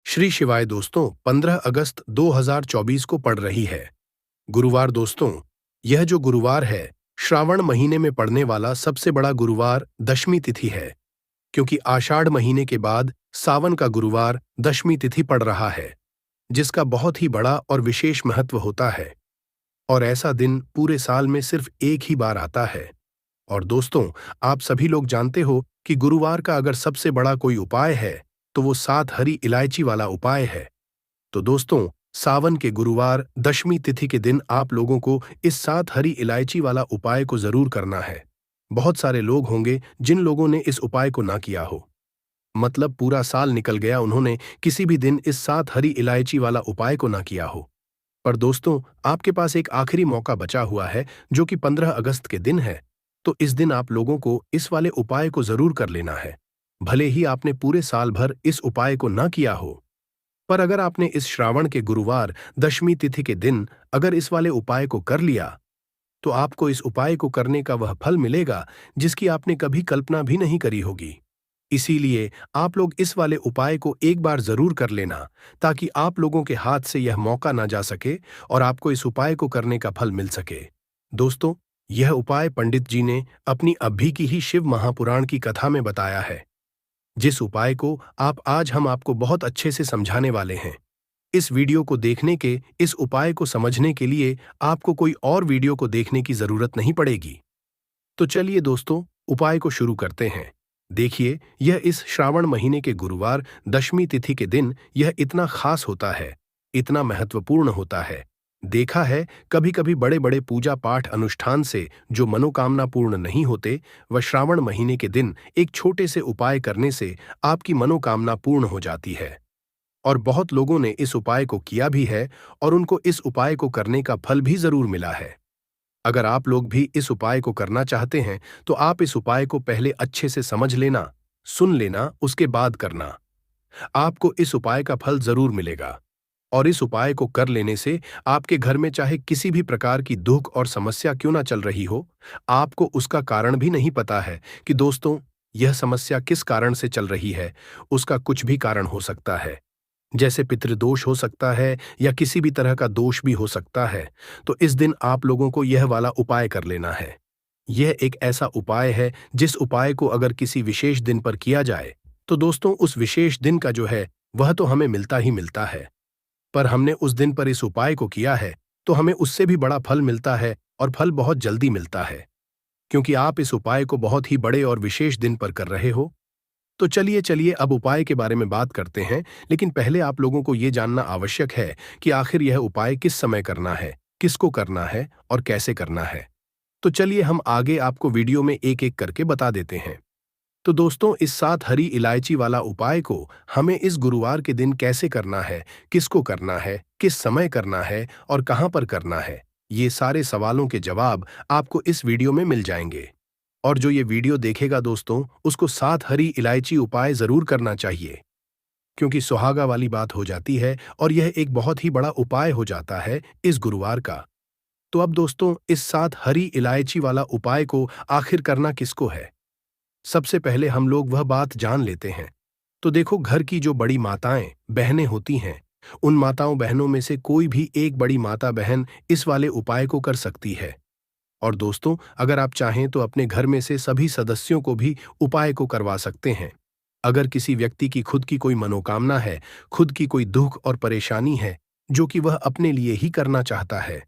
श्री शिवाय दोस्तों, 15 अगस्त 2024 को पड़ रही है गुरुवार। दोस्तों, यह जो गुरुवार है, श्रावण महीने में पड़ने वाला सबसे बड़ा गुरुवार दशमी तिथि है, क्योंकि आषाढ़ महीने के बाद सावन का गुरुवार दशमी तिथि पड़ रहा है, जिसका बहुत ही बड़ा और विशेष महत्व होता है। और ऐसा दिन पूरे साल में सिर्फ एक ही बार आता है। और दोस्तों, आप सभी लोग जानते हो कि गुरुवार का अगर सबसे बड़ा कोई उपाय है तो वो 7 हरी इलायची वाला उपाय है। तो दोस्तों, सावन के गुरुवार दशमी तिथि के दिन आप लोगों को इस 7 हरी इलायची वाला उपाय को जरूर करना है। बहुत सारे लोग होंगे जिन लोगों ने इस उपाय को ना किया हो, मतलब पूरा साल निकल गया, उन्होंने किसी भी दिन इस 7 हरी इलायची वाला उपाय को ना किया हो। पर दोस्तों, आपके पास एक आखिरी मौका बचा हुआ है, जो कि 15 अगस्त के दिन है। तो इस दिन आप लोगों को इस वाले उपाय को जरूर कर लेना है, भले ही आपने पूरे साल भर इस उपाय को ना किया हो। पर अगर आपने इस श्रावण के गुरुवार दशमी तिथि के दिन अगर इस वाले उपाय को कर लिया, तो आपको इस उपाय को करने का वह फल मिलेगा जिसकी आपने कभी कल्पना भी नहीं करी होगी। इसीलिए आप लोग इस वाले उपाय को एक बार जरूर कर लेना, ताकि आप लोगों के हाथ से यह मौका ना जा सके और आपको इस उपाय को करने का फल मिल सके। दोस्तों, यह उपाय पंडित जी ने अपनी अभी की ही शिव महापुराण की कथा में बताया है, जिस उपाय को आज हम आपको बहुत अच्छे से समझाने वाले हैं। इस वीडियो को देखने के, इस उपाय को समझने के लिए आपको कोई और वीडियो को देखने की जरूरत नहीं पड़ेगी। तो चलिए दोस्तों, उपाय को शुरू करते हैं। देखिए, यह इस श्रावण महीने के गुरुवार दशमी तिथि के दिन यह इतना खास होता है, इतना महत्वपूर्ण होता है। देखा है, कभी कभी बड़े बड़े पूजा पाठ अनुष्ठान से जो मनोकामना पूर्ण नहीं होते, वह श्रावण महीने के दिन एक छोटे से उपाय करने से आपकी मनोकामना पूर्ण हो जाती है। और बहुत लोगों ने इस उपाय को किया भी है और उनको इस उपाय को करने का फल भी जरूर मिला है। अगर आप लोग भी इस उपाय को करना चाहते हैं, तो आप इस उपाय को पहले अच्छे से समझ लेना, सुन लेना, उसके बाद करना। आपको इस उपाय का फल जरूर मिलेगा। और इस उपाय को कर लेने से आपके घर में चाहे किसी भी प्रकार की दुख और समस्या क्यों ना चल रही हो, आपको उसका कारण भी नहीं पता है कि दोस्तों, यह समस्या किस कारण से चल रही है, उसका कुछ भी कारण हो सकता है। जैसे पितृदोष हो सकता है या किसी भी तरह का दोष भी हो सकता है। तो इस दिन आप लोगों को यह वाला उपाय कर लेना है। यह एक ऐसा उपाय है जिस उपाय को अगर किसी विशेष दिन पर किया जाए, तो दोस्तों उस विशेष दिन का जो है वह तो हमें मिलता ही मिलता है। पर हमने उस दिन पर इस उपाय को किया है तो हमें उससे भी बड़ा फल मिलता है, और फल बहुत जल्दी मिलता है, क्योंकि आप इस उपाय को बहुत ही बड़े और विशेष दिन पर कर रहे हो। तो चलिए चलिए अब उपाय के बारे में बात करते हैं, लेकिन पहले आप लोगों को यह जानना आवश्यक है कि आखिर यह उपाय किस समय करना है, किसको करना है और कैसे करना है। तो चलिए हम आगे आपको वीडियो में एक एक करके बता देते हैं। तो दोस्तों, इस 7 हरी इलायची वाला उपाय को हमें इस गुरुवार के दिन कैसे करना है, किसको करना है, किस समय करना है और कहां पर करना है, ये सारे सवालों के जवाब आपको इस वीडियो में मिल जाएंगे। और जो ये वीडियो देखेगा दोस्तों, उसको 7 हरी इलायची उपाय जरूर करना चाहिए, क्योंकि सुहागा वाली बात हो जाती है और यह एक बहुत ही बड़ा उपाय हो जाता है इस गुरुवार का। तो अब दोस्तों, इस 7 हरी इलायची वाला उपाय को आखिर करना किसको है, सबसे पहले हम लोग वह बात जान लेते हैं। तो देखो, घर की जो बड़ी माताएं बहनें होती हैं, उन माताओं बहनों में से कोई भी एक बड़ी माता बहन इस वाले उपाय को कर सकती है। और दोस्तों, अगर आप चाहें तो अपने घर में से सभी सदस्यों को भी उपाय को करवा सकते हैं। अगर किसी व्यक्ति की खुद की कोई मनोकामना है, खुद की कोई दुख और परेशानी है, जो कि वह अपने लिए ही करना चाहता है,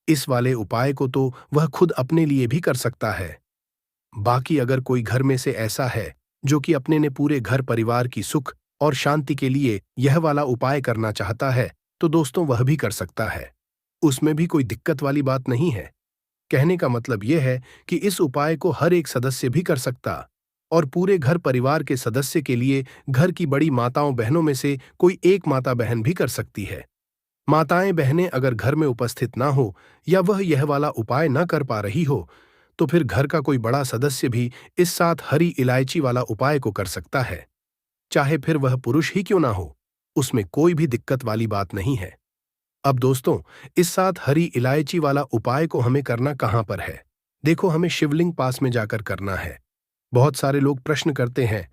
इस वाले उपाय को तो वह खुद अपने लिए भी कर सकता है। बाकी अगर कोई घर में से ऐसा है जो कि अपने ने पूरे घर परिवार की सुख और शांति के लिए यह वाला उपाय करना चाहता है, तो दोस्तों वह भी कर सकता है। उसमें भी कोई दिक्कत वाली बात नहीं है। कहने का मतलब यह है कि इस उपाय को हर एक सदस्य भी कर सकता, और पूरे घर परिवार के सदस्य के लिए घर की बड़ी माताओं बहनों में से कोई एक माता बहन भी कर सकती है। माताएं बहनें अगर घर में उपस्थित ना हो या वह यह वाला उपाय ना कर पा रही हो, तो फिर घर का कोई बड़ा सदस्य भी इस 7 हरी इलायची वाला उपाय को कर सकता है, चाहे फिर वह पुरुष ही क्यों ना हो। उसमें कोई भी दिक्कत वाली बात नहीं है। अब दोस्तों, इस 7 हरी इलायची वाला उपाय को हमें करना कहां पर है? देखो, हमें शिवलिंग पास में जाकर करना है। बहुत सारे लोग प्रश्न करते हैं,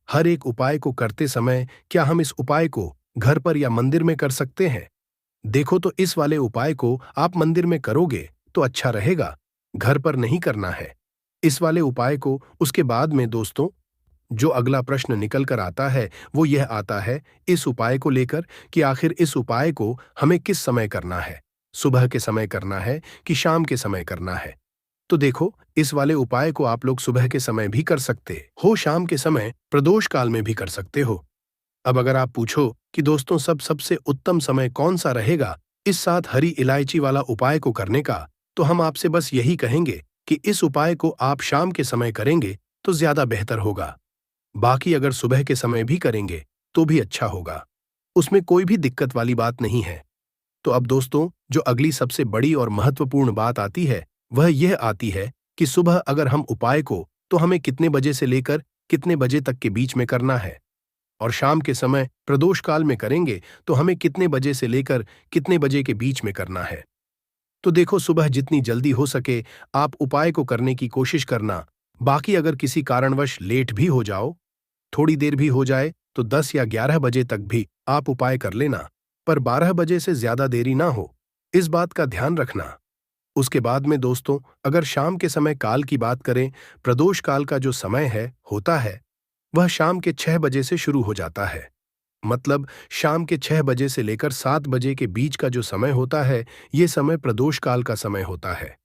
हर एक उपाय को करते समय क्या हम इस उपाय को घर पर या मंदिर में कर सकते हैं? देखो, तो इस वाले उपाय को आप मंदिर में करोगे तो अच्छा रहेगा, घर पर नहीं करना है। इस वाले उपाय को उसके बाद में दोस्तों, जो अगला प्रश्न निकल कर आता है वो यह आता है इस उपाय को लेकर कि आखिर इस उपाय को हमें किस समय करना है, सुबह के समय करना है कि शाम के समय करना है। तो देखो, इस वाले उपाय को आप लोग सुबह के समय भी कर सकते हो, शाम के समय प्रदोष काल में भी कर सकते हो। अब अगर आप पूछो कि दोस्तों सबसे उत्तम समय कौन सा रहेगा इस साथ हरी इलायची वाला उपाय को करने का, तो हम आपसे बस यही कहेंगे कि इस उपाय को आप शाम के समय करेंगे तो ज्यादा बेहतर होगा। बाकी अगर सुबह के समय भी करेंगे तो भी अच्छा होगा, उसमें कोई भी दिक्कत वाली बात नहीं है। तो अब दोस्तों, जो अगली सबसे बड़ी और महत्वपूर्ण बात आती है वह यह आती है कि सुबह अगर हम उपाय को तो हमें कितने बजे से लेकर कितने बजे तक के बीच में करना है, और शाम के समय प्रदोष काल में करेंगे तो हमें कितने बजे से लेकर कितने बजे के बीच में करना है। तो देखो, सुबह जितनी जल्दी हो सके आप उपाय को करने की कोशिश करना। बाकी अगर किसी कारणवश लेट भी हो जाओ, थोड़ी देर भी हो जाए, तो 10 या 11 बजे तक भी आप उपाय कर लेना, पर 12 बजे से ज्यादा देरी ना हो, इस बात का ध्यान रखना। उसके बाद में दोस्तों, अगर शाम के समय काल की बात करें, प्रदोष काल का जो समय है होता है वह शाम के 6 बजे से शुरू हो जाता है। मतलब शाम के 6 बजे से लेकर 7 बजे के बीच का जो समय होता है, ये समय प्रदोष काल का समय होता है।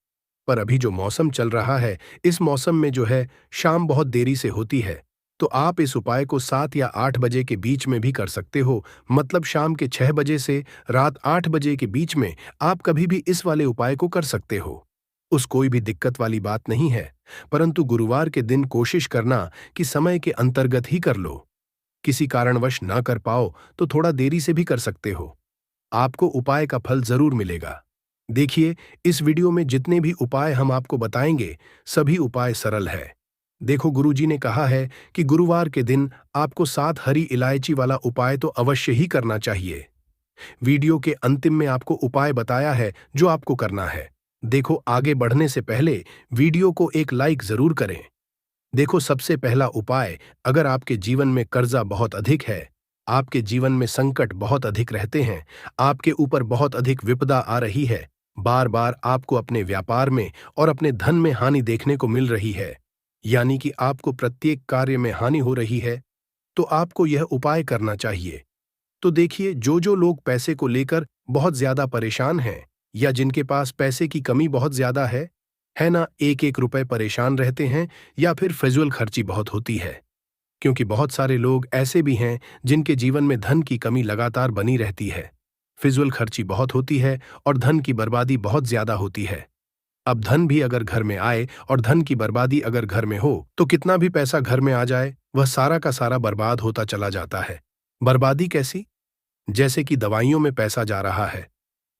पर अभी जो मौसम चल रहा है, इस मौसम में जो है शाम बहुत देरी से होती है, तो आप इस उपाय को 7 या 8 बजे के बीच में भी कर सकते हो। मतलब शाम के 6 बजे से रात 8 बजे के बीच में आप कभी भी इस वाले उपाय को कर सकते हो। उस कोई भी दिक्कत वाली बात नहीं है, परंतु गुरुवार के दिन कोशिश करना कि समय के अंतर्गत ही कर लो। किसी कारणवश ना कर पाओ तो थोड़ा देरी से भी कर सकते हो, आपको उपाय का फल जरूर मिलेगा। देखिए, इस वीडियो में जितने भी उपाय हम आपको बताएंगे सभी उपाय सरल है। देखो, गुरुजी ने कहा है कि गुरुवार के दिन आपको 7 हरी इलायची वाला उपाय तो अवश्य ही करना चाहिए। वीडियो के अंतिम में आपको उपाय बताया है जो आपको करना है। देखो, आगे बढ़ने से पहले वीडियो को एक लाइक जरूर करें। देखो, सबसे पहला उपाय, अगर आपके जीवन में कर्जा बहुत अधिक है, आपके जीवन में संकट बहुत अधिक रहते हैं, आपके ऊपर बहुत अधिक विपदा आ रही है, बार बार आपको अपने व्यापार में और अपने धन में हानि देखने को मिल रही है, यानी कि आपको प्रत्येक कार्य में हानि हो रही है, तो आपको यह उपाय करना चाहिए। तो देखिए, जो लोग पैसे को लेकर बहुत ज्यादा परेशान हैं या जिनके पास पैसे की कमी बहुत ज्यादा है ना, एक एक रुपए परेशान रहते हैं या फिर फिजूल खर्ची बहुत होती है, क्योंकि बहुत सारे लोग ऐसे भी हैं जिनके जीवन में धन की कमी लगातार बनी रहती है, फिजूल खर्ची बहुत होती है और धन की बर्बादी बहुत ज्यादा होती है। अब धन भी अगर घर में आए और धन की बर्बादी अगर घर में हो तो कितना भी पैसा घर में आ जाए वह सारा का सारा बर्बाद होता चला जाता है। बर्बादी कैसी? जैसे कि दवाइयों में पैसा जा रहा है,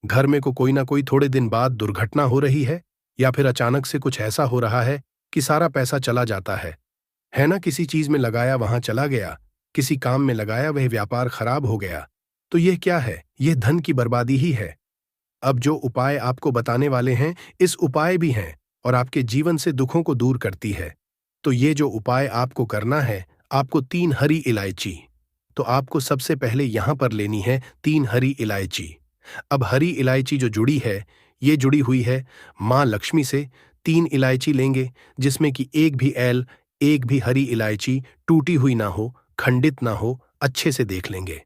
घर में को कोई ना कोई थोड़े दिन बाद दुर्घटना हो रही है, या फिर अचानक से कुछ ऐसा हो रहा है कि सारा पैसा चला जाता है ना, किसी चीज में लगाया वहां चला गया, किसी काम में लगाया वह व्यापार खराब हो गया, तो यह क्या है? यह धन की बर्बादी ही है। अब जो उपाय आपको बताने वाले हैं, इस उपाय भी हैं और आपके जीवन से दुखों को दूर करती है। तो ये जो उपाय आपको करना है, आपको 3 हरी इलायची, तो आपको सबसे पहले यहां पर लेनी है 3 हरी इलायची। अब हरी इलायची जो जुड़ी है, ये जुड़ी हुई है माँ लक्ष्मी से। 3 इलायची लेंगे जिसमें कि एक भी ऐल, एक भी हरी इलायची टूटी हुई ना हो, खंडित ना हो, अच्छे से देख लेंगे।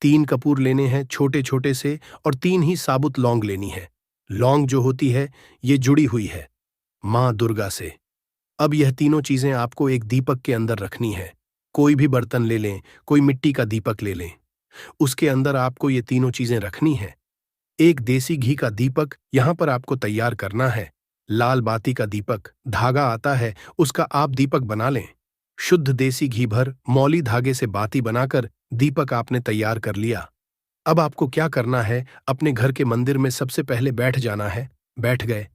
3 कपूर लेने हैं छोटे छोटे से, और 3 ही साबुत लौंग लेनी है। लौंग जो होती है ये जुड़ी हुई है माँ दुर्गा से। अब यह तीनों चीजें आपको एक दीपक के अंदर रखनी है। कोई भी बर्तन ले लें, कोई मिट्टी का दीपक ले लें, उसके अंदर आपको ये तीनों चीजें रखनी है। एक देसी घी का दीपक यहां पर आपको तैयार करना है। लाल बाती का दीपक, धागा आता है उसका आप दीपक बना लें। शुद्ध देसी घी भर मौली धागे से बाती बनाकर दीपक आपने तैयार कर लिया। अब आपको क्या करना है, अपने घर के मंदिर में सबसे पहले बैठ जाना है। बैठ गए।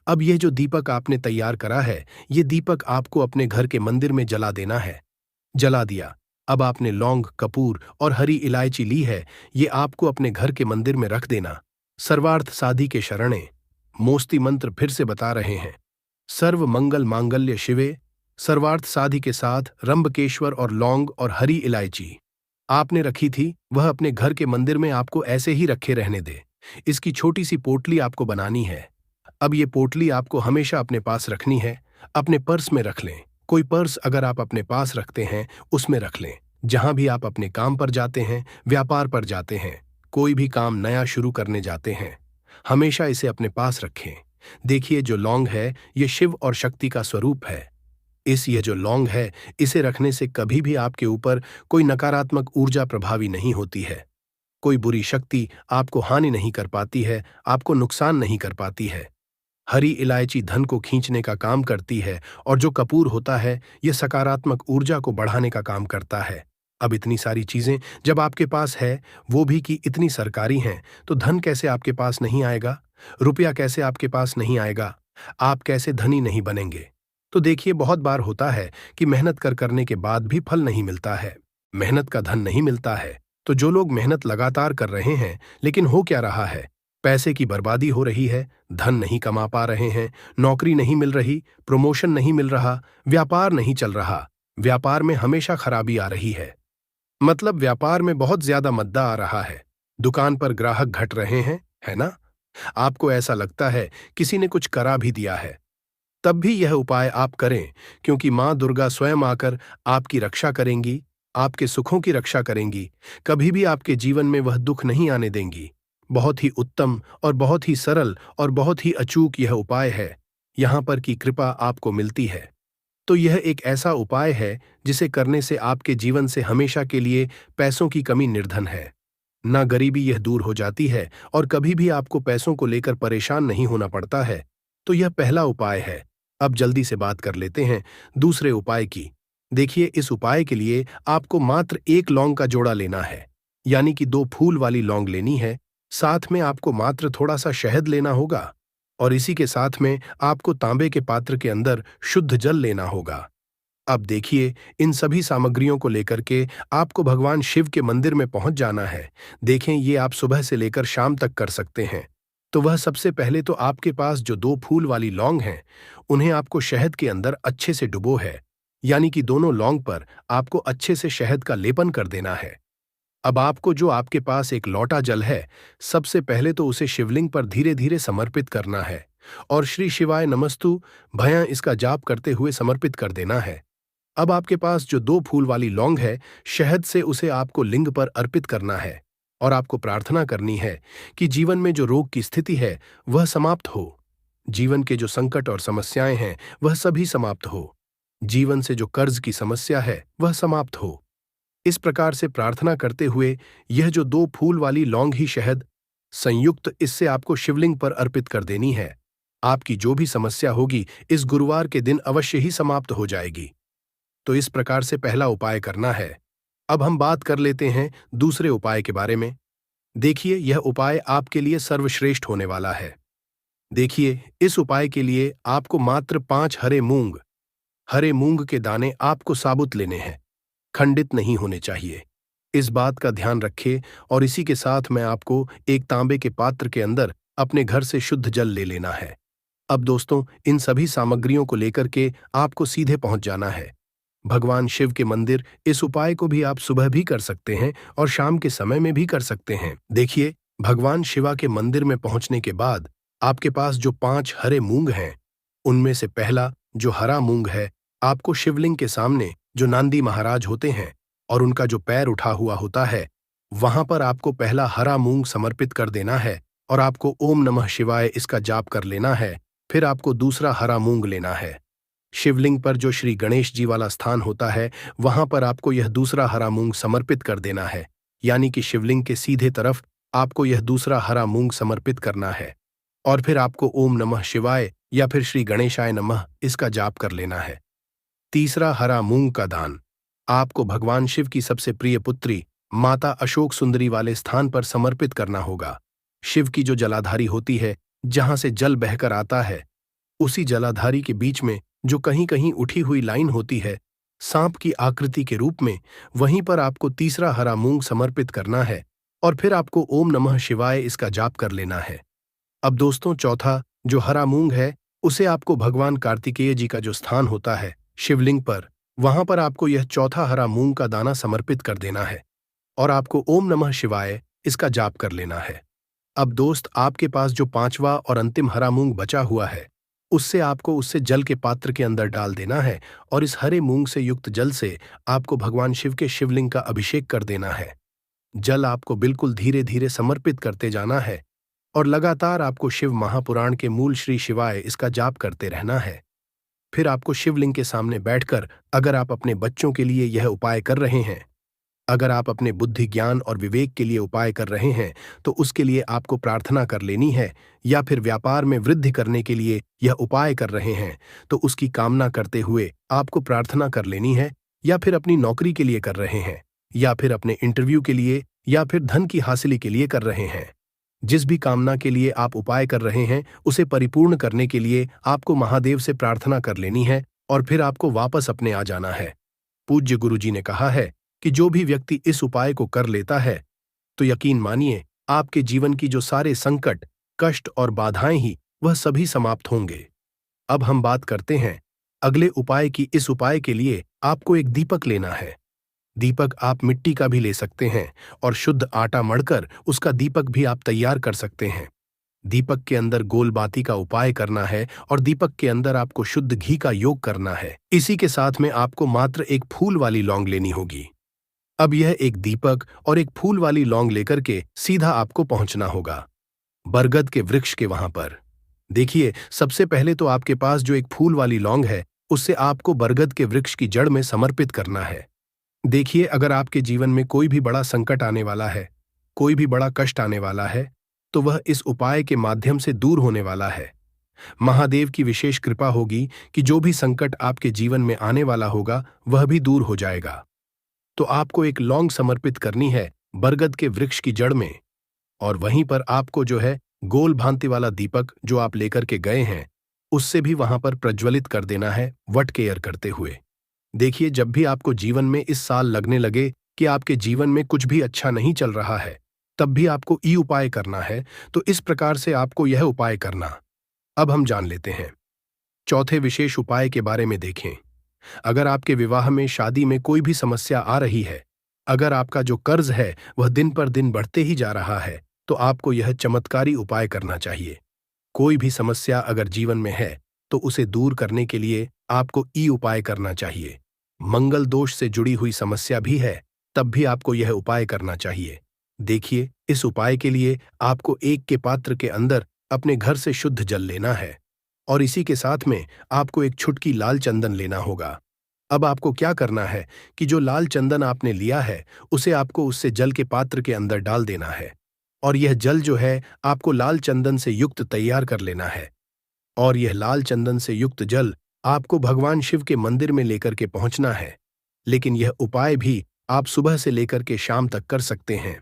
अब ये जो दीपक आपने तैयार करा है, ये दीपक आपको अपने घर के मंदिर में जला देना है। जला दिया। अब आपने लौंग, कपूर और हरी इलायची ली है, ये आपको अपने घर के मंदिर में रख देना। सर्वार्थ साधी के शरणे, मोस्ती मंत्र फिर से बता रहे हैं। सर्व मंगल मांगल्य शिवे, सर्वार्थ साधी के साथ रंबकेश्वर और लौंग और हरी इलायची। आपने रखी थी वह अपने घर के मंदिर में आपको ऐसे ही रखे रहने दे। इसकी छोटी सी पोटली आपको बनानी है। अब ये पोटली आपको हमेशा अपने पास रखनी है। अपने पर्स में रख लें। कोई पर्स अगर आप अपने पास रखते हैं उसमें रख लें। जहां भी आप अपने काम पर जाते हैं, व्यापार पर जाते हैं, कोई भी काम नया शुरू करने जाते हैं, हमेशा इसे अपने पास रखें। देखिए, जो लौंग है ये शिव और शक्ति का स्वरूप है। ये जो लौंग है, इसे रखने से कभी भी आपके ऊपर कोई नकारात्मक ऊर्जा प्रभावी नहीं होती है। कोई बुरी शक्ति आपको हानि नहीं कर पाती है, आपको नुकसान नहीं कर पाती है। हरी इलायची धन को खींचने का काम करती है और जो कपूर होता है यह सकारात्मक ऊर्जा को बढ़ाने का काम करता है। अब इतनी सारी चीजें जब आपके पास है, वो भी कि इतनी सरकारी हैं, तो धन कैसे आपके पास नहीं आएगा? रुपया कैसे आपके पास नहीं आएगा? आप कैसे धनी नहीं बनेंगे? तो देखिए, बहुत बार होता है कि मेहनत करने के बाद भी फल नहीं मिलता है, मेहनत का धन नहीं मिलता है। तो जो लोग मेहनत लगातार कर रहे हैं, लेकिन हो क्या रहा है? पैसे की बर्बादी हो रही है, धन नहीं कमा पा रहे हैं, नौकरी नहीं मिल रही, प्रमोशन नहीं मिल रहा, व्यापार नहीं चल रहा, व्यापार में हमेशा खराबी आ रही है। मतलब व्यापार में बहुत ज्यादा मद्दा आ रहा है, दुकान पर ग्राहक घट रहे हैं, है ना? आपको ऐसा लगता है किसी ने कुछ करा भी दिया है। तब भी यह उपाय आप करें, क्योंकि मां दुर्गा स्वयं आकर आपकी रक्षा करेंगी, आपके सुखों की रक्षा करेंगी। कभी भी आपके जीवन में वह दुख नहीं आने देंगी। बहुत ही उत्तम और बहुत ही सरल और बहुत ही अचूक यह उपाय है। यहां पर की कृपा आपको मिलती है। तो यह एक ऐसा उपाय है जिसे करने से आपके जीवन से हमेशा के लिए पैसों की कमी निर्धन है, ना गरीबी यह दूर हो जाती है और कभी भी आपको पैसों को लेकर परेशान नहीं होना पड़ता है। तो यह पहला उपाय है। अब जल्दी से बात कर लेते हैं दूसरे उपाय की। देखिए, इस उपाय के लिए आपको मात्र एक लौंग का जोड़ा लेना है, यानी कि 2 फूल वाली लौंग लेनी है। साथ में आपको मात्र थोड़ा सा शहद लेना होगा और इसी के साथ में आपको तांबे के पात्र के अंदर शुद्ध जल लेना होगा। अब देखिए, इन सभी सामग्रियों को लेकर के आपको भगवान शिव के मंदिर में पहुंच जाना है। देखें, ये आप सुबह से लेकर शाम तक कर सकते हैं। तो वह सबसे पहले तो आपके पास जो 2 फूल वाली लौंग हैं, उन्हें आपको शहद के अंदर अच्छे से डुबो है, यानी कि दोनों लौंग पर आपको अच्छे से शहद का लेपन कर देना है। अब आपको जो आपके पास एक लोटा जल है, सबसे पहले तो उसे शिवलिंग पर धीरे धीरे समर्पित करना है और श्री शिवाय नमस्तु भयं इसका जाप करते हुए समर्पित कर देना है। अब आपके पास जो 2 फूल वाली लौंग है, शहद से उसे आपको लिंग पर अर्पित करना है और आपको प्रार्थना करनी है कि जीवन में जो रोग की स्थिति है वह समाप्त हो, जीवन के जो संकट और समस्याएं हैं वह सभी समाप्त हो, जीवन से जो कर्ज की समस्या है वह समाप्त हो। इस प्रकार से प्रार्थना करते हुए यह जो 2 फूल वाली लौंग ही शहद संयुक्त इससे आपको शिवलिंग पर अर्पित कर देनी है। आपकी जो भी समस्या होगी इस गुरुवार के दिन अवश्य ही समाप्त हो जाएगी। तो इस प्रकार से पहला उपाय करना है। अब हम बात कर लेते हैं दूसरे उपाय के बारे में। देखिए, यह उपाय आपके लिए सर्वश्रेष्ठ होने वाला है। देखिए, इस उपाय के लिए आपको मात्र 5 हरे मूंग के दाने आपको साबुत लेने हैं, खंडित नहीं होने चाहिए। इस बात का ध्यान रखिए और इसी के साथ मैं आपको एक तांबे के पात्र के अंदर अपने घर से शुद्ध जल ले लेना है। अब दोस्तों, इन सभी सामग्रियों को लेकर के आपको सीधे पहुंच जाना है भगवान शिव के मंदिर। इस उपाय को भी आप सुबह भी कर सकते हैं और शाम के समय में भी कर सकते हैं। देखिए, भगवान शिवा के मंदिर में पहुंचने के बाद आपके पास जो 5 हरे मूंग हैं, उनमें से पहला जो हरा मूंग है, आपको शिवलिंग के सामने जो नांदी महाराज होते हैं और उनका जो पैर उठा हुआ होता है, वहां पर आपको पहला हरा मूंग समर्पित कर देना है और आपको ओम नमः शिवाय इसका जाप कर लेना है। फिर आपको दूसरा हरा मूंग लेना है। शिवलिंग पर जो श्री गणेश जी वाला स्थान होता है, वहां पर आपको यह दूसरा हरा मूंग समर्पित कर देना है, यानी कि शिवलिंग के सीधे तरफ आपको यह दूसरा हरा मूंग समर्पित करना है और फिर आपको ओम नमः शिवाय या फिर श्री गणेशाय नमः इसका जाप कर लेना है। तीसरा हरा मूंग का दान आपको भगवान शिव की सबसे प्रिय पुत्री माता अशोक सुंदरी वाले स्थान पर समर्पित करना होगा। शिव की जो जलाधारी होती है, जहां से जल बहकर आता है, उसी जलाधारी के बीच में जो कहीं कहीं उठी हुई लाइन होती है सांप की आकृति के रूप में, वहीं पर आपको तीसरा हरा मूंग समर्पित करना है और फिर आपको ओम नमः शिवाय इसका जाप कर लेना है। अब दोस्तों, चौथा जो हरा मूंग है, उसे आपको भगवान कार्तिकेय जी का जो स्थान होता है शिवलिंग पर, वहां पर आपको यह चौथा हरा मूंग का दाना समर्पित कर देना है। और आपको ओम नमः शिवाय इसका जाप कर लेना है। अब दोस्त, आपके पास जो पांचवा और अंतिम हरा मूंग बचा हुआ है, उससे जल के पात्र के अंदर डाल देना है और इस हरे मूंग से युक्त जल से आपको भगवान शिव के शिवलिंग का अभिषेक कर देना है। जल आपको बिल्कुल धीरे धीरे समर्पित करते जाना है और लगातार आपको शिव महापुराण के मूल श्री शिवाय इसका जाप करते रहना है। फिर आपको शिवलिंग के सामने बैठकर, अगर आप अपने बच्चों के लिए यह उपाय कर रहे हैं, अगर आप अपने बुद्धि ज्ञान और विवेक के लिए उपाय कर रहे हैं, तो उसके लिए आपको प्रार्थना कर लेनी है, या फिर व्यापार में वृद्धि करने के लिए यह उपाय कर रहे हैं तो उसकी कामना करते हुए आपको प्रार्थना कर लेनी है, या फिर अपनी नौकरी के लिए कर रहे हैं, या फिर अपने इंटरव्यू के लिए, या फिर धन की हासिली के लिए कर रहे हैं। जिस भी कामना के लिए आप उपाय कर रहे हैं, उसे परिपूर्ण करने के लिए आपको महादेव से प्रार्थना कर लेनी है और फिर आपको वापस अपने आ जाना है। पूज्य गुरु जी ने कहा है कि जो भी व्यक्ति इस उपाय को कर लेता है, तो यकीन मानिए आपके जीवन की जो सारे संकट, कष्ट और बाधाएं ही वह सभी समाप्त होंगे। अब हम बात करते हैं अगले उपाय की। इस उपाय के लिए आपको एक दीपक लेना है। दीपक आप मिट्टी का भी ले सकते हैं और शुद्ध आटा मढ़कर उसका दीपक भी आप तैयार कर सकते हैं। दीपक के अंदर गोल बाती का उपाय करना है और दीपक के अंदर आपको शुद्ध घी का योग करना है। इसी के साथ में आपको मात्र एक फूल वाली लौंग लेनी होगी। अब यह एक दीपक और एक फूल वाली लौंग लेकर के सीधा आपको पहुंचना होगा बरगद के वृक्ष के वहां पर। देखिए, सबसे पहले तो आपके पास जो एक फूल वाली लौंग है, उससे आपको बरगद के वृक्ष की जड़ में समर्पित करना है। देखिए, अगर आपके जीवन में कोई भी बड़ा संकट आने वाला है, कोई भी बड़ा कष्ट आने वाला है, तो वह इस उपाय के माध्यम से दूर होने वाला है। महादेव की विशेष कृपा होगी कि जो भी संकट आपके जीवन में आने वाला होगा, वह भी दूर हो जाएगा। तो आपको एक लौंग समर्पित करनी है बरगद के वृक्ष की जड़ में, और वहीं पर आपको जो है गोल भांति वाला दीपक जो आप लेकर के गए हैं, उससे भी वहां पर प्रज्वलित कर देना है वट केयर करते हुए। देखिए, जब भी आपको जीवन में इस साल लगने लगे कि आपके जीवन में कुछ भी अच्छा नहीं चल रहा है, तब भी आपको ई उपाय करना है। तो इस प्रकार से आपको यह उपाय करना। अब हम जान लेते हैं चौथे विशेष उपाय के बारे में। देखें, अगर आपके विवाह में, शादी में कोई भी समस्या आ रही है, अगर आपका जो कर्ज है वह दिन पर दिन बढ़ते ही जा रहा है, तो आपको यह चमत्कारी उपाय करना चाहिए। कोई भी समस्या अगर जीवन में है, तो उसे दूर करने के लिए आपको ई उपाय करना चाहिए। मंगल दोष से जुड़ी हुई समस्या भी है, तब भी आपको यह उपाय करना चाहिए। देखिए, इस उपाय के लिए आपको एक के पात्र के अंदर अपने घर से शुद्ध जल लेना है और इसी के साथ में आपको एक छुटकी लाल चंदन लेना होगा। अब आपको क्या करना है कि जो लाल चंदन आपने लिया है, उसे आपको उससे जल के पात्र के अंदर डाल देना है और यह जल जो है आपको लाल चंदन से युक्त तैयार कर लेना है। और यह लाल चंदन से युक्त जल आपको भगवान शिव के मंदिर में लेकर के पहुंचना है। लेकिन यह उपाय भी आप सुबह से लेकर के शाम तक कर सकते हैं।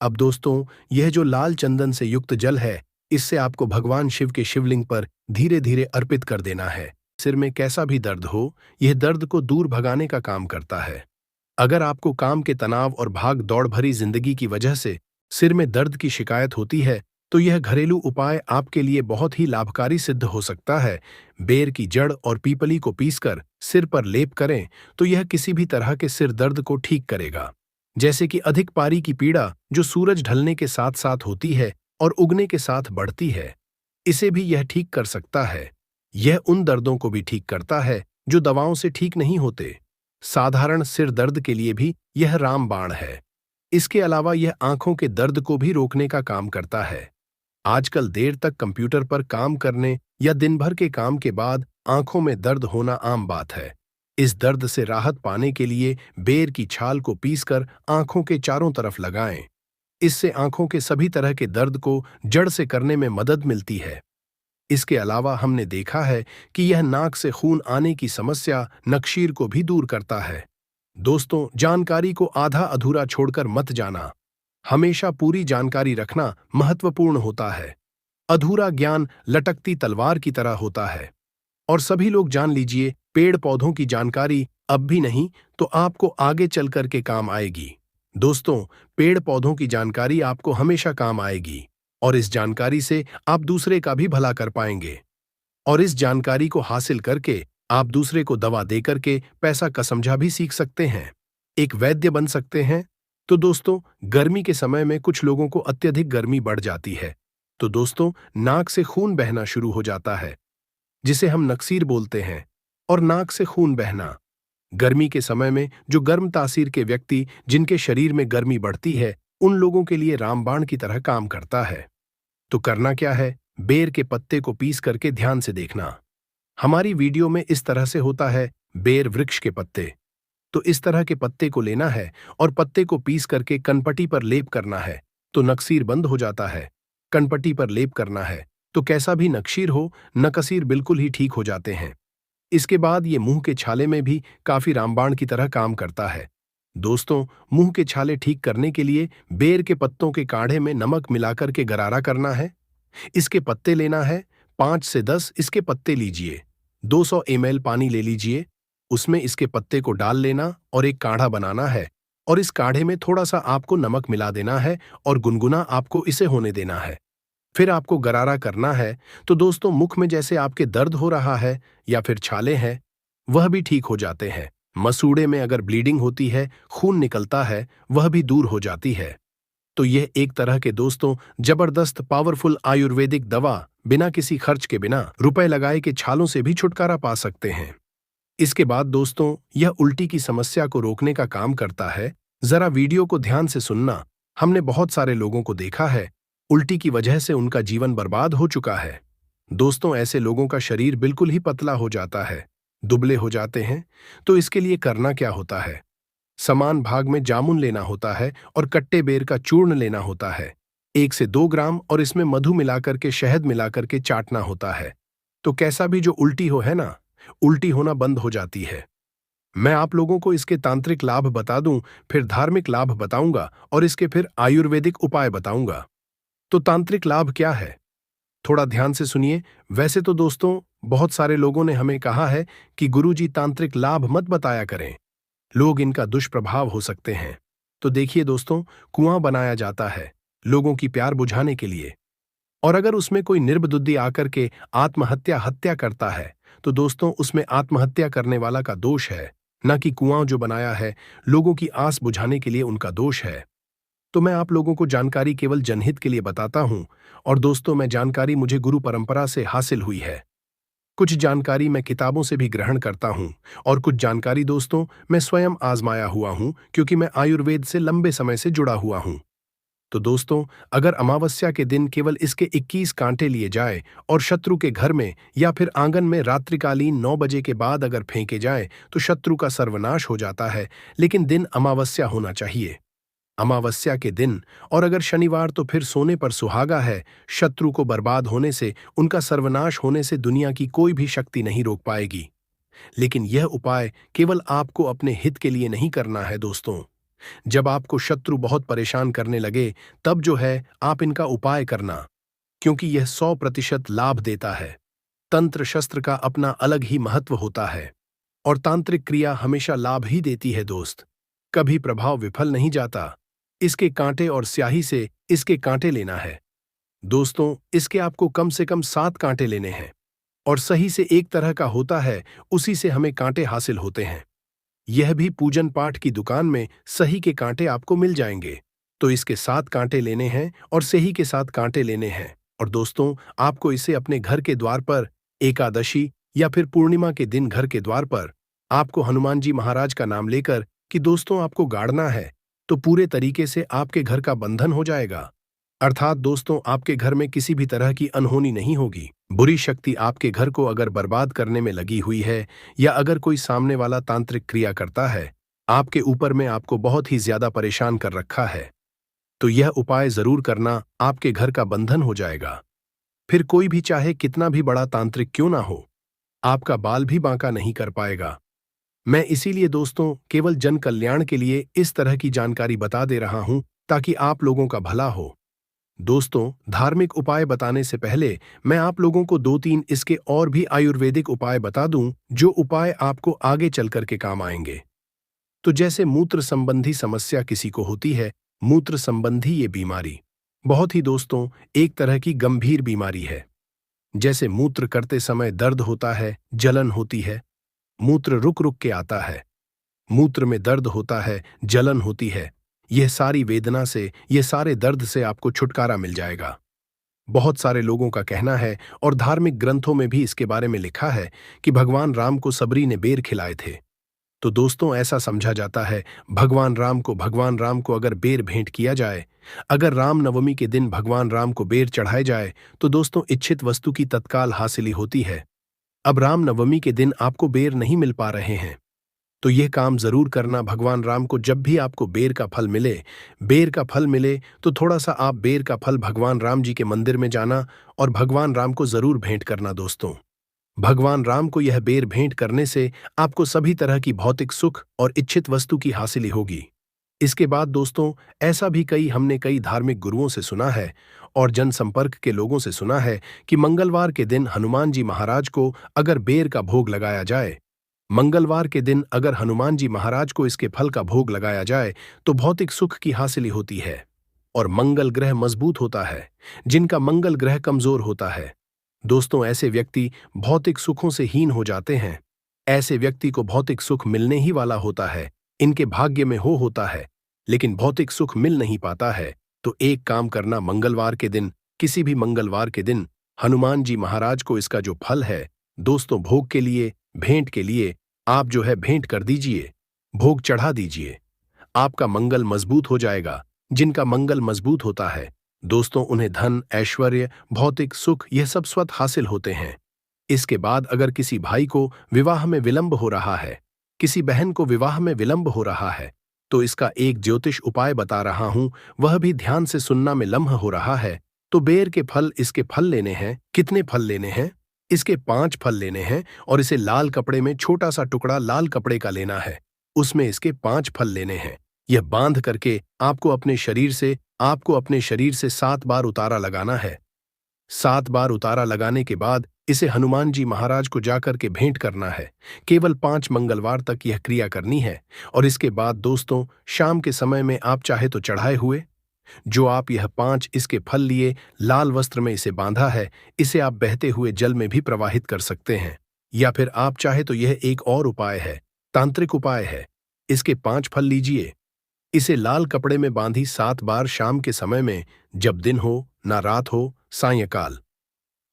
अब दोस्तों, यह जो लाल चंदन से युक्त जल है, इससे आपको भगवान शिव के शिवलिंग पर धीरे धीरे अर्पित कर देना है। सिर में कैसा भी दर्द हो, यह दर्द को दूर भगाने का काम करता है। अगर आपको काम के तनाव और भाग दौड़ भरी जिंदगी की वजह से सिर में दर्द की शिकायत होती है, तो यह घरेलू उपाय आपके लिए बहुत ही लाभकारी सिद्ध हो सकता है। बेर की जड़ और पीपली को पीसकर सिर पर लेप करें, तो यह किसी भी तरह के सिर दर्द को ठीक करेगा। जैसे कि अधिक पारी की पीड़ा जो सूरज ढलने के साथ साथ होती है और उगने के साथ बढ़ती है, इसे भी यह ठीक कर सकता है। यह उन दर्दों को भी ठीक करता है जो दवाओं से ठीक नहीं होते। साधारण सिर दर्द के लिए भी यह रामबाण है। इसके अलावा यह आंखों के दर्द को भी रोकने का काम करता है। आजकल देर तक कंप्यूटर पर काम करने या दिन भर के काम के बाद आंखों में दर्द होना आम बात है। इस दर्द से राहत पाने के लिए बेर की छाल को पीसकर आंखों के चारों तरफ लगाएं। इससे आंखों के सभी तरह के दर्द को जड़ से करने में मदद मिलती है। इसके अलावा हमने देखा है कि यह नाक से खून आने की समस्या, नक्शीर को भी दूर करता है। दोस्तों, जानकारी को आधा अधूरा छोड़कर मत जाना। हमेशा पूरी जानकारी रखना महत्वपूर्ण होता है। अधूरा ज्ञान लटकती तलवार की तरह होता है। और सभी लोग जान लीजिए, पेड़ पौधों की जानकारी अब भी नहीं तो आपको आगे चल कर के काम आएगी। दोस्तों, पेड़ पौधों की जानकारी आपको हमेशा काम आएगी और इस जानकारी से आप दूसरे का भी भला कर पाएंगे। और इस जानकारी को हासिल करके आप दूसरे को दवा देकर के पैसा का समझा भी सीख सकते हैं, एक वैद्य बन सकते हैं। तो दोस्तों, गर्मी के समय में कुछ लोगों को अत्यधिक गर्मी बढ़ जाती है। तो दोस्तों, नाक से खून बहना शुरू हो जाता है, जिसे हम नक्सीर बोलते हैं। और नाक से खून बहना गर्मी के समय में जो गर्म तासीर के व्यक्ति जिनके शरीर में गर्मी बढ़ती है, उन लोगों के लिए रामबाण की तरह काम करता है। तो करना क्या है? बेर के पत्ते को पीस करके ध्यान से देखना। हमारी वीडियो में इस तरह से होता है बेर वृक्ष के पत्ते। तो इस तरह के पत्ते को लेना है और पत्ते को पीस करके कनपटी पर लेप करना है, तो नक्सीर बंद हो जाता है। कनपटी पर लेप करना है तो कैसा भी नक्सीर हो, नकसीर बिल्कुल ही ठीक हो जाते हैं। इसके बाद ये मुंह के छाले में भी काफी रामबाण की तरह काम करता है। दोस्तों, मुंह के छाले ठीक करने के लिए बेर के पत्तों के काढ़े में नमक मिलाकर के गरारा करना है। इसके पत्ते लेना है, 5 से 10 इसके पत्ते लीजिए। 200 ml पानी ले लीजिए, उसमें इसके पत्ते को डाल लेना और एक काढ़ा बनाना है। और इस काढ़े में थोड़ा सा आपको नमक मिला देना है और गुनगुना आपको इसे होने देना है। फिर आपको गरारा करना है। तो दोस्तों, मुख में जैसे आपके दर्द हो रहा है या फिर छाले हैं, वह भी ठीक हो जाते हैं। मसूड़े में अगर ब्लीडिंग होती है, खून निकलता है, वह भी दूर हो जाती है। तो यह एक तरह के दोस्तों जबरदस्त पावरफुल आयुर्वेदिक दवा, बिना किसी खर्च के, बिना रुपए लगाए के छालों से भी छुटकारा पा सकते हैं। इसके बाद दोस्तों, यह उल्टी की समस्या को रोकने का काम करता है। जरा वीडियो को ध्यान से सुनना। हमने बहुत सारे लोगों को देखा है, उल्टी की वजह से उनका जीवन बर्बाद हो चुका है। दोस्तों, ऐसे लोगों का शरीर बिल्कुल ही पतला हो जाता है, दुबले हो जाते हैं। तो इसके लिए करना क्या होता है? समान भाग में जामुन लेना होता है और कट्टे बेर का चूर्ण लेना होता है, 1 से 2 ग्राम, और इसमें मधु मिलाकर के, शहद मिलाकर के चाटना होता है। तो कैसा भी जो उल्टी हो, है ना, उल्टी होना बंद हो जाती है। मैं आप लोगों को इसके तांत्रिक लाभ बता दूं, फिर धार्मिक लाभ बताऊंगा और इसके फिर आयुर्वेदिक उपाय बताऊंगा। तो तांत्रिक लाभ क्या है? थोड़ा ध्यान से सुनिए। वैसे तो दोस्तों, बहुत सारे लोगों ने हमें कहा है कि गुरुजी तांत्रिक लाभ मत बताया करें, लोग इनका दुष्प्रभाव हो सकते हैं। तो देखिए दोस्तों, कुआं बनाया जाता है लोगों की प्यार बुझाने के लिए, और अगर उसमें कोई निर्बुद्धि आकर के हत्या करता है, तो दोस्तों उसमें आत्महत्या करने वाला का दोष है, न कि कुआं जो बनाया है लोगों की आस बुझाने के लिए उनका दोष है। तो मैं आप लोगों को जानकारी केवल जनहित के लिए बताता हूं। और दोस्तों, मैं जानकारी मुझे गुरु परंपरा से हासिल हुई है। कुछ जानकारी मैं किताबों से भी ग्रहण करता हूं और कुछ जानकारी दोस्तों मैं स्वयं आजमाया हुआ हूं, क्योंकि मैं आयुर्वेद से लंबे समय से जुड़ा हुआ हूं। तो दोस्तों, अगर अमावस्या के दिन केवल इसके 21 कांटे लिए जाए और शत्रु के घर में या फिर आंगन में रात्रिकालीन 9 बजे के बाद अगर फेंके जाए, तो शत्रु का सर्वनाश हो जाता है। लेकिन दिन अमावस्या होना चाहिए, अमावस्या के दिन। और अगर शनिवार, तो फिर सोने पर सुहागा है। शत्रु को बर्बाद होने से, उनका सर्वनाश होने से दुनिया की कोई भी शक्ति नहीं रोक पाएगी। लेकिन यह उपाय केवल आपको अपने हित के लिए नहीं करना है दोस्तों। जब आपको शत्रु बहुत परेशान करने लगे, तब जो है आप इनका उपाय करना, क्योंकि यह 100% लाभ देता है। तंत्र शस्त्र का अपना अलग ही महत्व होता है और तांत्रिक क्रिया हमेशा लाभ ही देती है दोस्त, कभी प्रभाव विफल नहीं जाता। इसके कांटे और स्याही से इसके कांटे लेना है दोस्तों। इसके आपको कम से कम 7 कांटे लेने हैं, और सही से एक तरह का होता है, उसी से हमें कांटे हासिल होते हैं। यह भी पूजन पाठ की दुकान में सही के कांटे आपको मिल जाएंगे। तो इसके 7 कांटे लेने हैं और सही के 7 कांटे लेने हैं। और दोस्तों, आपको इसे अपने घर के द्वार पर एकादशी या फिर पूर्णिमा के दिन घर के द्वार पर आपको हनुमान जी महाराज का नाम लेकर कि दोस्तों आपको गाड़ना है, तो पूरे तरीके से आपके घर का बंधन हो जाएगा। अर्थात दोस्तों, आपके घर में किसी भी तरह की अनहोनी नहीं होगी। बुरी शक्ति आपके घर को अगर बर्बाद करने में लगी हुई है, या अगर कोई सामने वाला तांत्रिक क्रिया करता है आपके ऊपर में, आपको बहुत ही ज्यादा परेशान कर रखा है, तो यह उपाय जरूर करना, आपके घर का बंधन हो जाएगा। फिर कोई भी चाहे कितना भी बड़ा तांत्रिक क्यों ना हो, आपका बाल भी बांका नहीं कर पाएगा। मैं इसीलिए दोस्तों केवल जन कल्याण के लिए इस तरह की जानकारी बता दे रहा हूं, ताकि आप लोगों का भला हो। दोस्तों, धार्मिक उपाय बताने से पहले मैं आप लोगों को 2-3 इसके और भी आयुर्वेदिक उपाय बता दूं, जो उपाय आपको आगे चलकर के काम आएंगे। तो जैसे मूत्र संबंधी समस्या किसी को होती है, मूत्र संबंधी ये बीमारी बहुत ही दोस्तों एक तरह की गंभीर बीमारी है। जैसे मूत्र करते समय दर्द होता है, जलन होती है, मूत्र रुक रुक के आता है, मूत्र में दर्द होता है, जलन होती है, यह सारी वेदना से, यह सारे दर्द से आपको छुटकारा मिल जाएगा। बहुत सारे लोगों का कहना है और धार्मिक ग्रंथों में भी इसके बारे में लिखा है कि भगवान राम को सबरी ने बेर खिलाए थे। तो दोस्तों ऐसा समझा जाता है भगवान राम को अगर बेर भेंट किया जाए, अगर राम नवमी के दिन भगवान राम को बेर चढ़ाए जाए तो दोस्तों इच्छित वस्तु की तत्काल हासिली होती है। अब राम नवमी के दिन आपको बेर नहीं मिल पा रहे हैं तो यह काम जरूर करना, भगवान राम को जब भी आपको बेर का फल मिले तो थोड़ा सा आप बेर का फल भगवान राम जी के मंदिर में जाना और भगवान राम को जरूर भेंट करना। दोस्तों भगवान राम को यह बेर भेंट करने से आपको सभी तरह की भौतिक सुख और इच्छित वस्तु की हासिली होगी। इसके बाद दोस्तों ऐसा भी हमने कई धार्मिक गुरुओं से सुना है और जनसंपर्क के लोगों से सुना है कि मंगलवार के दिन हनुमान जी महाराज को अगर बेर का भोग लगाया जाए, मंगलवार के दिन अगर हनुमान जी महाराज को इसके फल का भोग लगाया जाए तो भौतिक सुख की हासिली होती है और मंगल ग्रह मजबूत होता है। जिनका मंगल ग्रह कमजोर होता है दोस्तों ऐसे व्यक्ति भौतिक सुखों से हीन हो जाते हैं। ऐसे व्यक्ति को भौतिक सुख मिलने ही वाला होता है, इनके भाग्य में होता है, लेकिन भौतिक सुख मिल नहीं पाता है। तो एक काम करना, मंगलवार के दिन, किसी भी मंगलवार के दिन हनुमान जी महाराज को इसका जो फल है दोस्तों भोग के लिए, भेंट के लिए आप जो है भेंट कर दीजिए, भोग चढ़ा दीजिए। आपका मंगल मजबूत हो जाएगा। जिनका मंगल मजबूत होता है दोस्तों उन्हें धन, ऐश्वर्य, भौतिक सुख यह सब स्वतः हासिल होते हैं। इसके बाद अगर किसी भाई को विवाह में विलंब हो रहा है, किसी बहन को विवाह में विलंब हो रहा है तो इसका एक ज्योतिष उपाय बता रहा हूं, वह भी ध्यान से सुनना। में लम्ह हो रहा है तो बेर के फल, इसके फल लेने हैं। कितने फल लेने हैं? इसके 5 फल लेने हैं और इसे लाल कपड़े में, छोटा सा टुकड़ा लाल कपड़े का लेना है, उसमें इसके 5 फल लेने हैं। यह बांध करके आपको अपने शरीर से 7 बार उतारा लगाना है। 7 बार उतारा लगाने के बाद इसे हनुमान जी महाराज को जाकर के भेंट करना है। केवल 5 मंगलवार तक यह क्रिया करनी है और इसके बाद दोस्तों शाम के समय में आप चाहे तो चढ़ाए हुए जो आप यह 5 इसके फल लिए लाल वस्त्र में इसे बांधा है, इसे आप बहते हुए जल में भी प्रवाहित कर सकते हैं। या फिर आप चाहे तो यह एक और उपाय है, तांत्रिक उपाय है। इसके 5 फल लीजिए, इसे लाल कपड़े में बांधी 7 बार शाम के समय में, जब दिन हो ना रात हो, सायंकाल,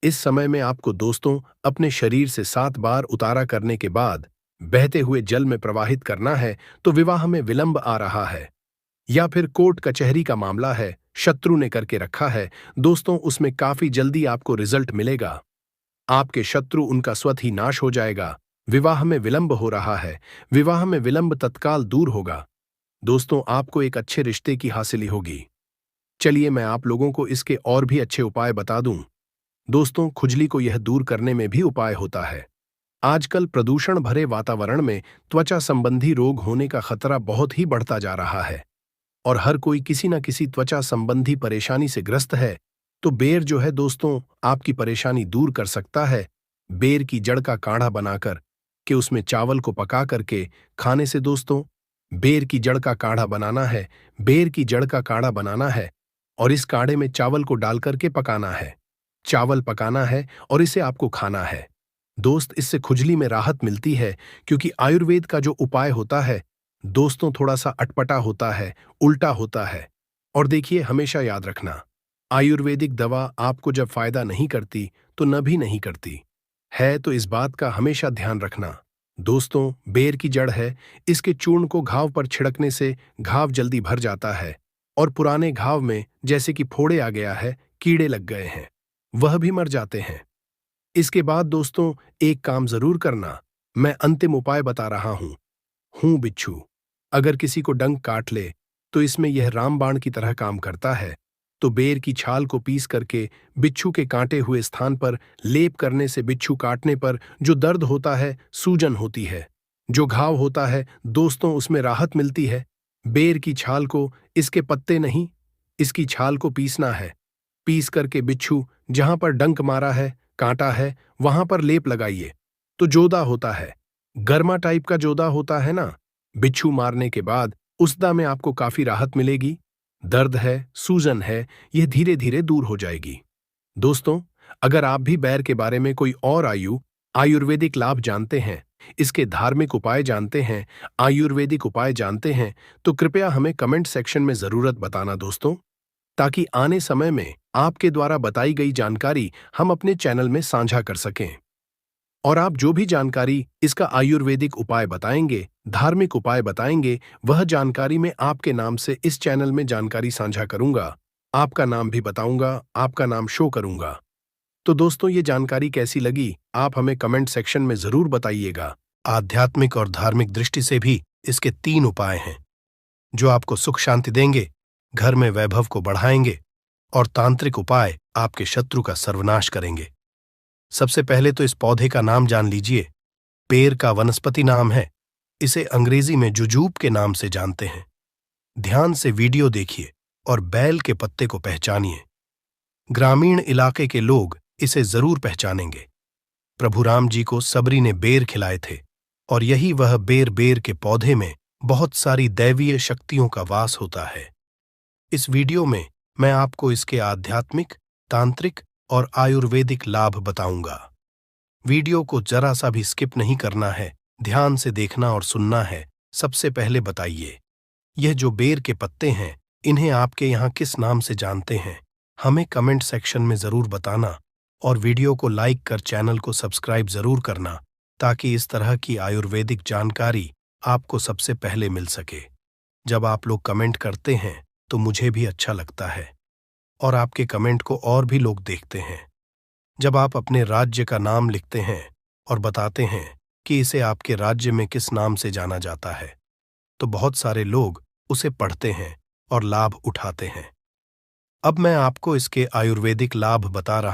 इस समय में आपको दोस्तों अपने शरीर से 7 बार उतारा करने के बाद बहते हुए जल में प्रवाहित करना है। तो विवाह में विलंब आ रहा है या फिर कोर्ट कचहरी का मामला है, शत्रु ने करके रखा है दोस्तों, उसमें काफी जल्दी आपको रिजल्ट मिलेगा। आपके शत्रु उनका स्वतः ही नाश हो जाएगा। विवाह में विलंब हो रहा है, विवाह में विलंब तत्काल दूर होगा। दोस्तों आपको एक अच्छे रिश्ते की हासिली होगी। चलिए मैं आप लोगों को इसके और भी अच्छे उपाय बता दूं। दोस्तों खुजली को यह दूर करने में भी उपाय होता है। आजकल प्रदूषण भरे वातावरण में त्वचा संबंधी रोग होने का खतरा बहुत ही बढ़ता जा रहा है और हर कोई किसी न किसी त्वचा संबंधी परेशानी से ग्रस्त है। तो बेर जो है दोस्तों आपकी परेशानी दूर कर सकता है। बेर की जड़ का काढ़ा बनाकर के उसमें चावल को पका करके खाने से दोस्तों, बेर की जड़ का काढ़ा बनाना है, बेर की जड़ का काढ़ा बनाना है और इस काढ़े में चावल को डालकर के पकाना है, चावल पकाना है और इसे आपको खाना है। दोस्त इससे खुजली में राहत मिलती है क्योंकि आयुर्वेद का जो उपाय होता है दोस्तों थोड़ा सा अटपटा होता है, उल्टा होता है। और देखिए हमेशा याद रखना, आयुर्वेदिक दवा आपको जब फायदा नहीं करती तो न भी नहीं करती है, तो इस बात का हमेशा ध्यान रखना। दोस्तों बेर की जड़ है, इसके चूर्ण को घाव पर छिड़कने से घाव जल्दी भर जाता है और पुराने घाव में जैसे कि फोड़े आ गया है, कीड़े लग गए हैं, वह भी मर जाते हैं। इसके बाद दोस्तों एक काम जरूर करना, मैं अंतिम उपाय बता रहा हूं बिच्छू। अगर किसी को डंक काट ले तो इसमें यह रामबाण की तरह काम करता है। तो बेर की छाल को पीस करके बिच्छू के काटे हुए स्थान पर लेप करने से बिच्छू काटने पर जो दर्द होता है, सूजन होती है, जो घाव होता है दोस्तों उसमें राहत मिलती है। बेर की छाल को, इसके पत्ते नहीं, इसकी छाल को पीसना है। पीस करके बिच्छू जहां पर डंक मारा है, कांटा है, वहां पर लेप लगाइए। तो जोदा होता है, गर्मा टाइप का जोदा होता है ना, बिच्छू मारने के बाद उसदा में आपको काफी राहत मिलेगी। दर्द है, सूजन है, यह धीरे धीरे दूर हो जाएगी। दोस्तों अगर आप भी बेर के बारे में कोई और आयु आयुर्वेदिक लाभ जानते हैं, इसके धार्मिक उपाय जानते हैं, आयुर्वेदिक उपाय जानते हैं, तो कृपया हमें कमेंट सेक्शन में जरूरत बताना दोस्तों, ताकि आने समय में आपके द्वारा बताई गई जानकारी हम अपने चैनल में साझा कर सकें। और आप जो भी जानकारी इसका आयुर्वेदिक उपाय बताएंगे, धार्मिक उपाय बताएंगे, वह जानकारी मैं आपके नाम से इस चैनल में जानकारी साझा करूंगा, आपका नाम भी बताऊंगा, आपका नाम शो करूंगा। तो दोस्तों, ये जानकारी कैसी लगी आप हमें कमेंट सेक्शन में जरूर बताइएगा। आध्यात्मिक और धार्मिक दृष्टि से भी इसके 3 उपाय हैं जो आपको सुख शांति देंगे, घर में वैभव को बढ़ाएंगे और तांत्रिक उपाय आपके शत्रु का सर्वनाश करेंगे। सबसे पहले तो इस पौधे का नाम जान लीजिए। पेड़ का वनस्पति नाम है, इसे अंग्रेजी में जुजूब के नाम से जानते हैं। ध्यान से वीडियो देखिए और बैल के पत्ते को पहचानिए। ग्रामीण इलाके के लोग इसे जरूर पहचानेंगे। प्रभु राम जी को सबरी ने बेर खिलाए थे और यही वह बेर के पौधे में बहुत सारी दैवीय शक्तियों का वास होता है। इस वीडियो में मैं आपको इसके आध्यात्मिक, तांत्रिक और आयुर्वेदिक लाभ बताऊंगा। वीडियो को जरा सा भी स्किप नहीं करना है, ध्यान से देखना और सुनना है। सबसे पहले बताइए, यह जो बेर के पत्ते हैं, इन्हें आपके यहाँ किस नाम से जानते हैं? हमें कमेंट सेक्शन में जरूर बताना और वीडियो को लाइक कर चैनल को सब्सक्राइब जरूर करना, ताकि इस तरह की आयुर्वेदिक जानकारी आपको सबसे पहले मिल सके। जब आप लोग कमेंट करते हैं तो मुझे भी अच्छा लगता है और आपके कमेंट को और भी लोग देखते हैं। जब आप अपने राज्य का नाम लिखते हैं और बताते हैं कि इसे आपके राज्य में किस नाम से जाना जाता है, तो बहुत सारे लोग उसे पढ़ते हैं और लाभ उठाते हैं। अब मैं आपको इसके आयुर्वेदिक लाभ बता रहा